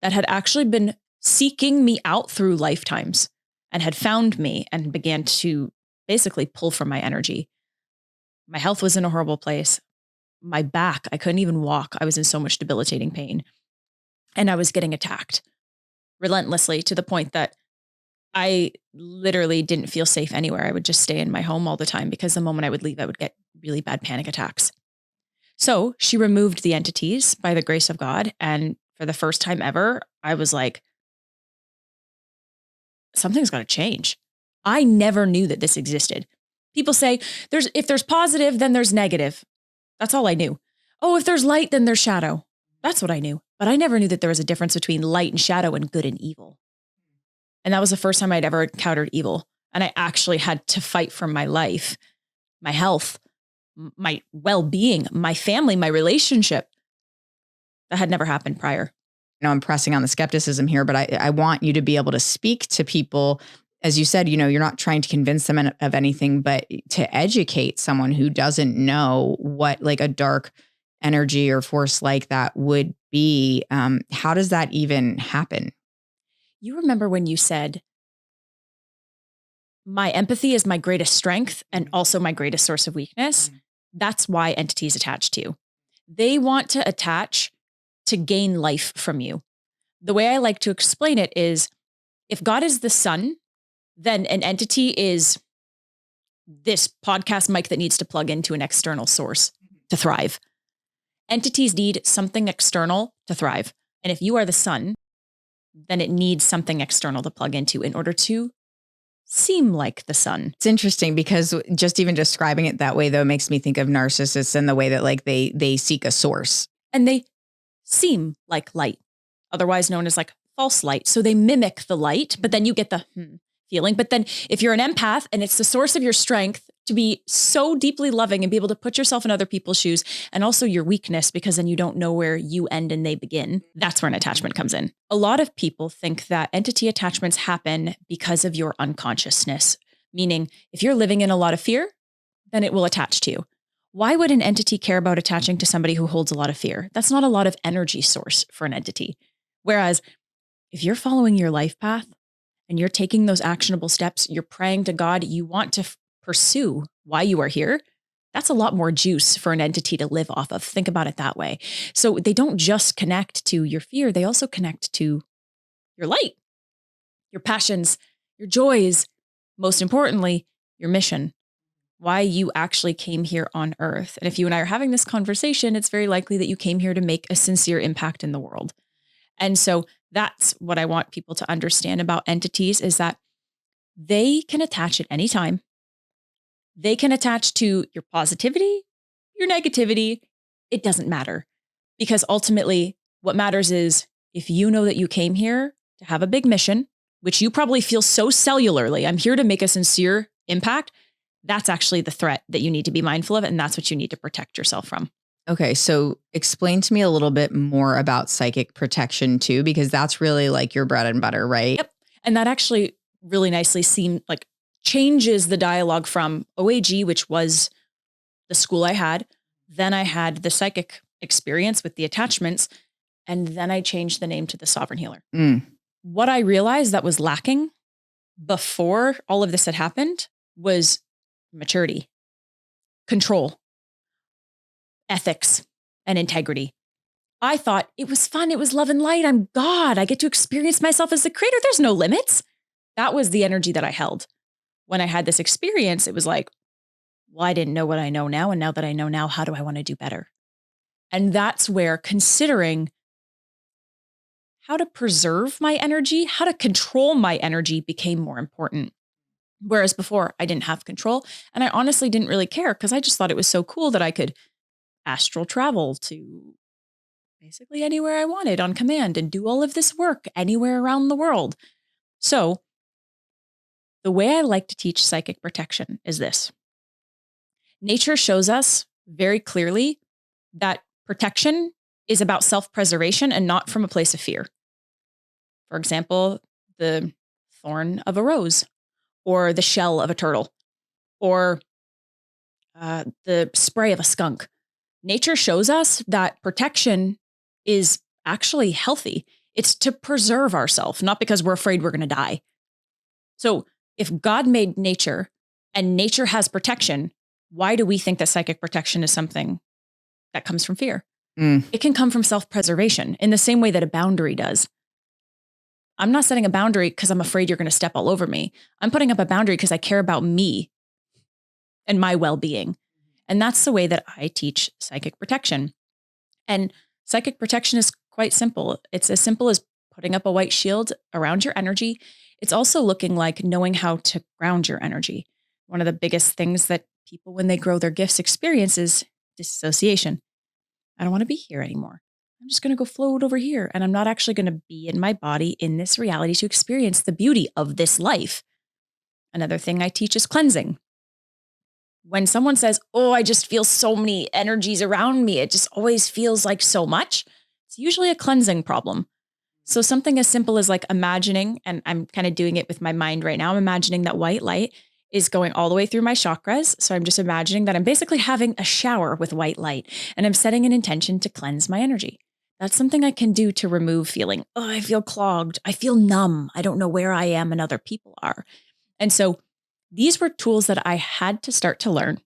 Speaker 2: that had actually been seeking me out through lifetimes and had found me and began to basically pull from my energy. My health was in a horrible place. My back, I couldn't even walk. I was in so much debilitating pain. And I was getting attacked relentlessly to the point that I literally didn't feel safe anywhere. I would just stay in my home all the time because the moment I would leave, I would get really bad panic attacks. So she removed the entities by the grace of God. And for the first time ever, I was like, something's got to change. I never knew that this existed. People say if there's positive, then there's negative. That's all I knew. Oh, if there's light, then there's shadow. That's what I knew. But I never knew that there was a difference between light and shadow and good and evil. And that was the first time I'd ever encountered evil. And I actually had to fight for my life, my health, my well-being, my family, my relationship. That had never happened prior.
Speaker 1: I'm pressing on the skepticism here, but I want you to be able to speak to people. As you said, you're not trying to convince them of anything, but to educate someone who doesn't know what like a dark energy or force like that would be. How does that even happen?
Speaker 2: You remember when you said, my empathy is my greatest strength and also my greatest source of weakness. That's why entities attach to you. They want to attach to gain life from you. The way I like to explain it is, if God is the sun, then an entity is this podcast mic that needs to plug into an external source to thrive. Entities need something external to thrive. And if you are the sun, then it needs something external to plug into in order to seem like the sun.
Speaker 1: It's interesting because just even describing it that way, though, makes me think of narcissists and the way that like they seek a source.
Speaker 2: And they seem like light, otherwise known as like false light. So they mimic the light, but then you get the feeling. But then if you're an empath and it's the source of your strength to be so deeply loving and be able to put yourself in other people's shoes, and also your weakness, because then you don't know where you end and they begin, that's where an attachment comes in. A lot of people think that entity attachments happen because of your unconsciousness, meaning if you're living in a lot of fear, then it will attach to you. Why would an entity care about attaching to somebody who holds a lot of fear? That's not a lot of energy source for an entity. Whereas if you're following your life path and you're taking those actionable steps, you're praying to God, you want to pursue why you are here, that's a lot more juice for an entity to live off of. Think about it that way. So they don't just connect to your fear, they also connect to your light, your passions, your joys, most importantly, your mission. why you actually came here on Earth. And if you and I are having this conversation, it's very likely that you came here to make a sincere impact in the world. And so that's what I want people to understand about entities, is that they can attach at any time. They can attach to your positivity, your negativity. It doesn't matter, because ultimately what matters is if you know that you came here to have a big mission, which you probably feel so cellularly, I'm here to make a sincere impact. That's actually the threat that you need to be mindful of. And that's what you need to protect yourself from.
Speaker 1: Okay. So explain to me a little bit more about psychic protection too, because that's really like your bread and butter, right?
Speaker 2: Yep. And that actually really nicely changes the dialogue from OAG, which was the school I had. Then I had the psychic experience with the attachments. And then I changed the name to the Sovereign Healer. What I realized that was lacking before all of this had happened was maturity, control, ethics, and integrity. I thought it was fun. It was love and light. I'm God. I get to experience myself as the creator. There's no limits. That was the energy that I held. When I had this experience, it was like, well, I didn't know what I know now. And now that I know now, how do I want to do better? And that's where considering how to preserve my energy, how to control my energy became more important. Whereas before I didn't have control, and I honestly didn't really care because I just thought it was so cool that I could astral travel to basically anywhere I wanted on command and do all of this work anywhere around the world. So the way I like to teach psychic protection is this. Nature shows us very clearly that protection is about self-preservation and not from a place of fear. For example, the thorn of a rose, or the shell of a turtle, or the spray of a skunk. Nature shows us that protection is actually healthy. It's to preserve ourselves, not because we're afraid we're going to die. So if God made nature and nature has protection, why do we think that psychic protection is something that comes from fear? It can come from self-preservation in the same way that a boundary does. I'm not setting a boundary because I'm afraid you're going to step all over me. I'm putting up a boundary because I care about me and my well-being. And that's the way that I teach psychic protection. And psychic protection is quite simple. It's as simple as putting up a white shield around your energy. It's also looking like knowing how to ground your energy. One of the biggest things that people, when they grow their gifts, experience is dissociation. I don't want to be here anymore. I'm just going to go float over here. And I'm not actually going to be in my body in this reality to experience the beauty of this life. Another thing I teach is cleansing. When someone says, oh, I just feel so many energies around me, it just always feels like so much, it's usually a cleansing problem. So something as simple as like imagining, and I'm kind of doing it with my mind right now, I'm imagining that white light is going all the way through my chakras. So I'm just imagining that I'm basically having a shower with white light, and I'm setting an intention to cleanse my energy. That's something I can do to remove feeling, oh, I feel clogged. I feel numb. I don't know where I am and other people are. And so these were tools that I had to start to learn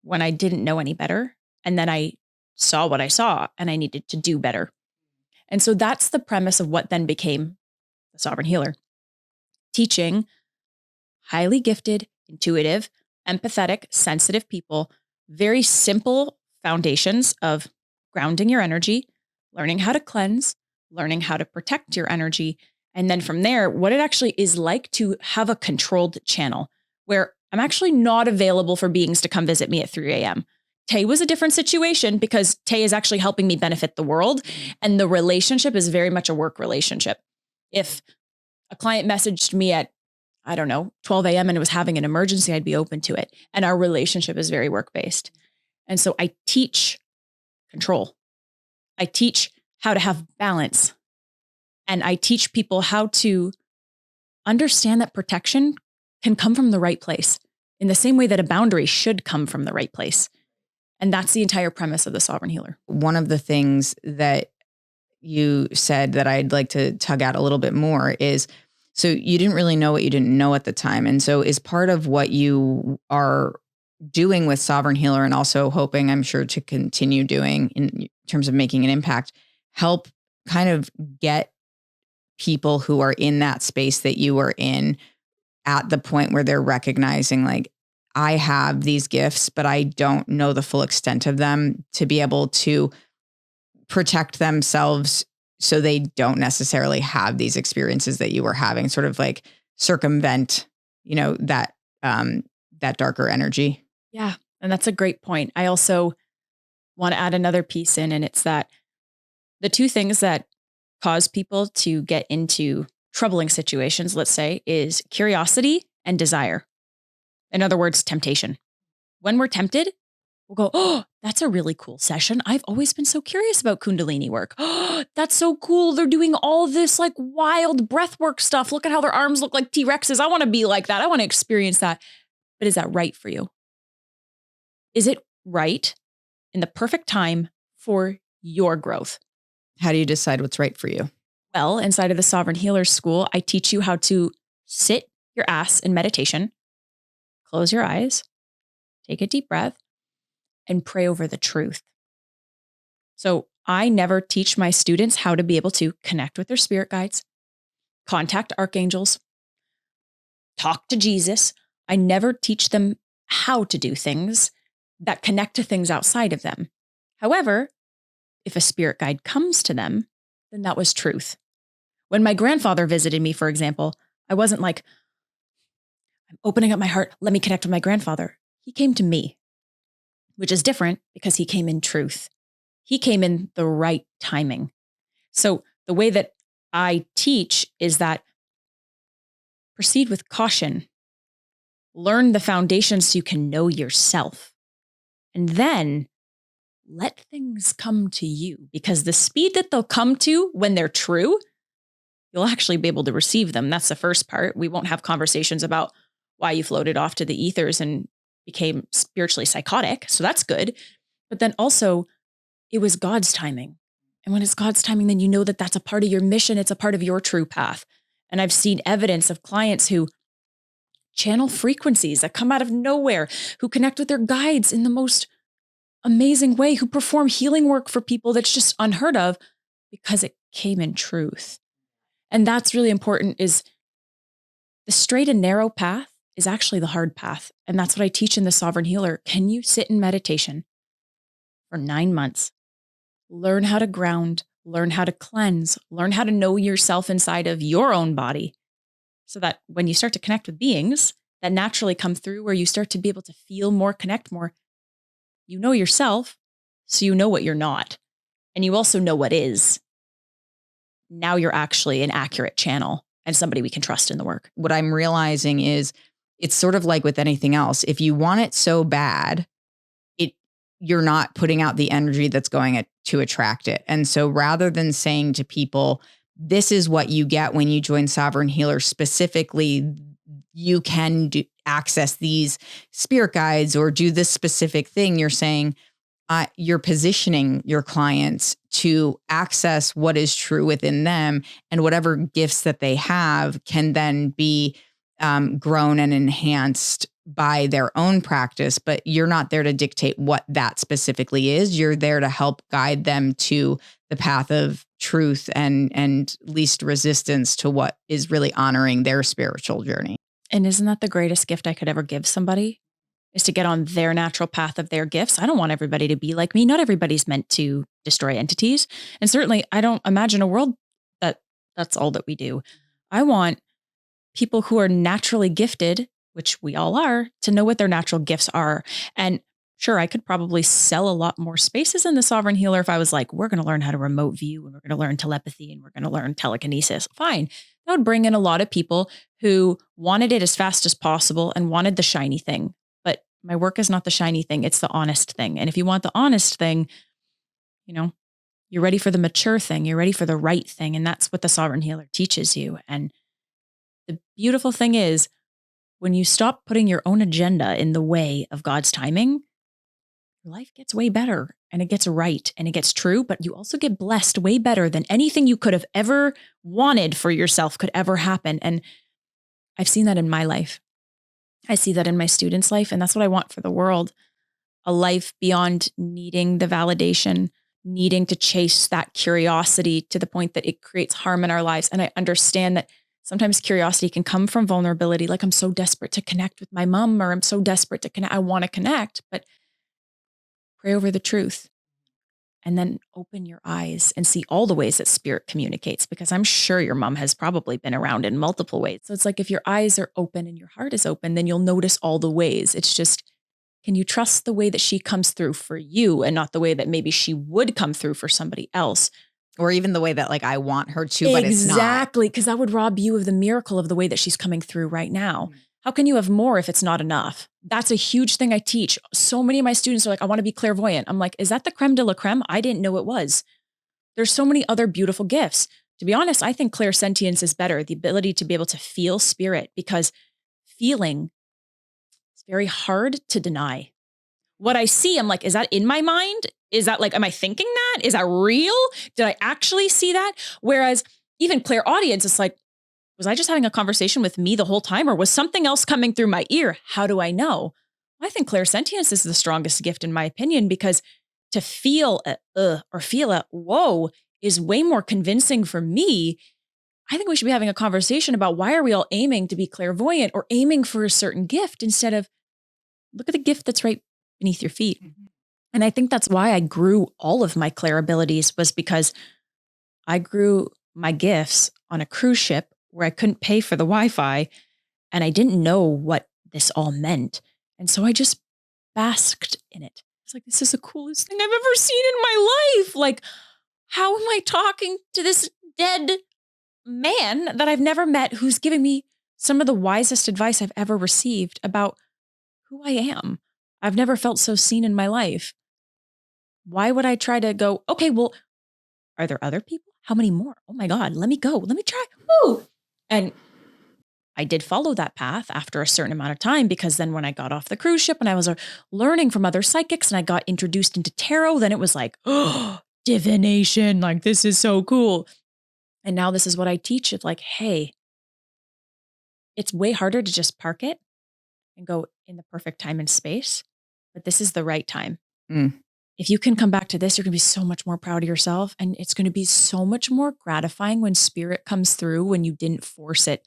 Speaker 2: when I didn't know any better. And then I saw what I saw and I needed to do better. And so that's the premise of what then became the Sovereign Healer. Teaching highly gifted, intuitive, empathetic, sensitive people very simple foundations of grounding your energy, learning how to cleanse, learning how to protect your energy. And then from there, what it actually is like to have a controlled channel where I'm actually not available for beings to come visit me at 3 a.m. Tay was a different situation because Tay is actually helping me benefit the world. And the relationship is very much a work relationship. If a client messaged me at, 12 a.m. and it was having an emergency, I'd be open to it. And our relationship is very work-based. And so I teach control. I teach how to have balance. And I teach people how to understand that protection can come from the right place in the same way that a boundary should come from the right place. And that's the entire premise of the Sovereign Healer.
Speaker 1: One of the things that you said that I'd like to tug out a little bit more is, so you didn't really know what you didn't know at the time. And so is part of what you are doing with Sovereign Healer, and also hoping, I'm sure, to continue doing in terms of making an impact, help kind of get people who are in that space that you are in at the point where they're recognizing like, I have these gifts, but I don't know the full extent of them, to be able to protect themselves so they don't necessarily have these experiences that you were having, sort of like circumvent, that darker energy.
Speaker 2: Yeah. And that's a great point. I also want to add another piece in, and it's that the two things that cause people to get into troubling situations, let's say, is curiosity and desire. In other words, temptation. When we're tempted, we'll go, oh, that's a really cool session. I've always been so curious about Kundalini work. Oh, that's so cool. They're doing all this like wild breath work stuff. Look at how their arms look like T-Rexes. I want to be like that. I want to experience that. But is that right for you? Is it right in the perfect time for your growth?
Speaker 1: How do you decide what's right for you?
Speaker 2: Well, inside of the Sovereign Healer School, I teach you how to sit your ass in meditation, close your eyes, take a deep breath, and pray over the truth. So I never teach my students how to be able to connect with their spirit guides, contact archangels, talk to Jesus. I never teach them how to do things that connect to things outside of them. However, if a spirit guide comes to them, then that was truth. When my grandfather visited me, for example, I wasn't like, I'm opening up my heart, let me connect with my grandfather. He came to me, which is different because he came in truth. He came in the right timing. So the way that I teach is that proceed with caution, learn the foundations so you can know yourself, and then let things come to you, because the speed that they'll come to when they're true, you'll actually be able to receive them. That's the first part. We won't have conversations about why you floated off to the ethers and became spiritually psychotic. So that's good. But then also, it was God's timing. And when it's God's timing, then you know that that's a part of your mission. It's a part of your true path. And I've seen evidence of clients who channel frequencies that come out of nowhere, who connect with their guides in the most amazing way, who perform healing work for people that's just unheard of because it came in truth. And that's really important, is the straight and narrow path is actually the hard path. And that's what I teach in the Sovereign Healer. Can you sit in meditation for 9 months? Learn how to ground, learn how to cleanse, learn how to know yourself inside of your own body, so that when you start to connect with beings that naturally come through, where you start to be able to feel more, connect more, you know yourself, so you know what you're not. And you also know what is. Now you're actually an accurate channel and somebody we can trust in the work.
Speaker 1: What I'm realizing is it's sort of like with anything else. If you want it so bad, you're not putting out the energy that's going to attract it. And so rather than saying to people, this is what you get when you join Sovereign Healer, specifically, you can access these spirit guides or do this specific thing, you're saying, you're positioning your clients to access what is true within them, and whatever gifts that they have can then be grown and enhanced by their own practice. But you're not there to dictate what that specifically is. You're there to help guide them to the path of truth and least resistance to what is really honoring their spiritual journey.
Speaker 2: And isn't that the greatest gift I could ever give somebody? Is to get on their natural path of their gifts. I don't want everybody to be like me. Not everybody's meant to destroy entities. And certainly I don't imagine a world that's all that we do. I want people who are naturally gifted, which we all are, to know what their natural gifts are. And sure, I could probably sell a lot more spaces in the Sovereign Healer if I was like, we're going to learn how to remote view, and we're going to learn telepathy, and we're going to learn telekinesis. Fine. That would bring in a lot of people who wanted it as fast as possible and wanted the shiny thing. But my work is not the shiny thing. It's the honest thing. And if you want the honest thing, you're ready for the mature thing. You're ready for the right thing. And that's what the Sovereign Healer teaches you. And the beautiful thing is, when you stop putting your own agenda in the way of God's timing, your life gets way better, and it gets right, and it gets true, but you also get blessed way better than anything you could have ever wanted for yourself could ever happen. And I've seen that in my life. I see that in my students' life, and that's what I want for the world. A life beyond needing the validation, needing to chase that curiosity to the point that it creates harm in our lives. And I understand that Sometimes curiosity can come from vulnerability. Like, I'm so desperate to connect with my mom, or I'm so desperate to connect. I want to connect, but pray over the truth and then open your eyes and see all the ways that spirit communicates, because I'm sure your mom has probably been around in multiple ways. So it's like, if your eyes are open and your heart is open, then you'll notice all the ways. It's just, can you trust the way that she comes through for you and not the way that maybe she would come through for somebody else?
Speaker 1: Or even the way that like I want her to, but it's not.
Speaker 2: Exactly, because that would rob you of the miracle of the way that she's coming through right now. How can you have more if it's not enough? That's a huge thing I teach. So many of my students are like, I want to be clairvoyant. I'm like, is that the creme de la creme? I didn't know it was. There's so many other beautiful gifts. To be honest, I think clairsentience is better, the ability to be able to feel spirit, because feeling is very hard to deny. What I see, I'm like, is that in my mind? Is that like, am I thinking that? Is that real? Did I actually see that? Whereas even clairaudience, it's like, was I just having a conversation with me the whole time, or was something else coming through my ear? How do I know? I think clairsentience is the strongest gift in my opinion, because to feel or feel a whoa is way more convincing for me. I think we should be having a conversation about, why are we all aiming to be clairvoyant or aiming for a certain gift, instead of look at the gift that's right beneath your feet. And I think that's why I grew all of my clair abilities, was because I grew my gifts on a cruise ship where I couldn't pay for the Wi-Fi, and I didn't know what this all meant. And so I just basked in it. It's like, this is the coolest thing I've ever seen in my life. Like, how am I talking to this dead man that I've never met, who's giving me some of the wisest advice I've ever received about who I am? I've never felt so seen in my life. Why would I try to go, okay, well, are there other people? How many more? Oh my God, let me go. Let me try. Woo. And I did follow that path after a certain amount of time, because then when I got off the cruise ship and I was learning from other psychics and I got introduced into tarot, then it was like, oh, divination. Like, this is so cool. And now this is what I teach. It's like, hey, it's way harder to just park it and go in the perfect time and space, but this is the right time. If you can come back to this, you're going to be so much more proud of yourself. And it's going to be so much more gratifying when spirit comes through, when you didn't force it.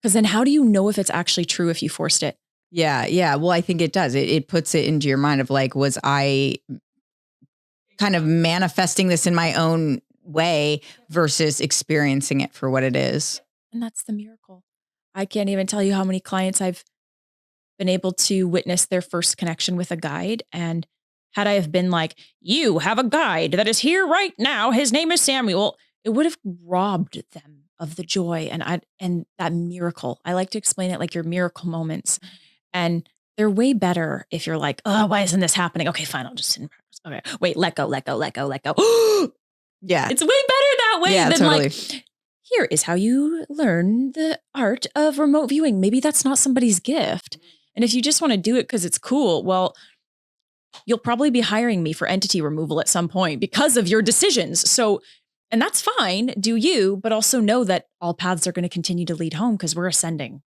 Speaker 2: Because then how do you know if it's actually true if you forced it?
Speaker 1: Yeah. Yeah. Well, I think it does. It puts it into your mind of like, was I kind of manifesting this in my own way versus experiencing it for what it is?
Speaker 2: And that's the miracle. I can't even tell you how many clients I've been able to witness their first connection with a guide. And had I have been like, you have a guide that is here right now, his name is Samuel, it would have robbed them of the joy and that miracle. I like to explain it like your miracle moments. And they're way better if you're like, oh, why isn't this happening? Okay, fine, I'll just sit in practice. Okay, wait, let go.
Speaker 1: Yeah.
Speaker 2: It's way better that way than
Speaker 1: totally.
Speaker 2: like, here is how you learn the art of remote viewing. Maybe that's not somebody's gift. And if you just want to do it because it's cool, well, you'll probably be hiring me for entity removal at some point because of your decisions. So, and that's fine, do you, but also know that all paths are going to continue to lead home, because we're ascending.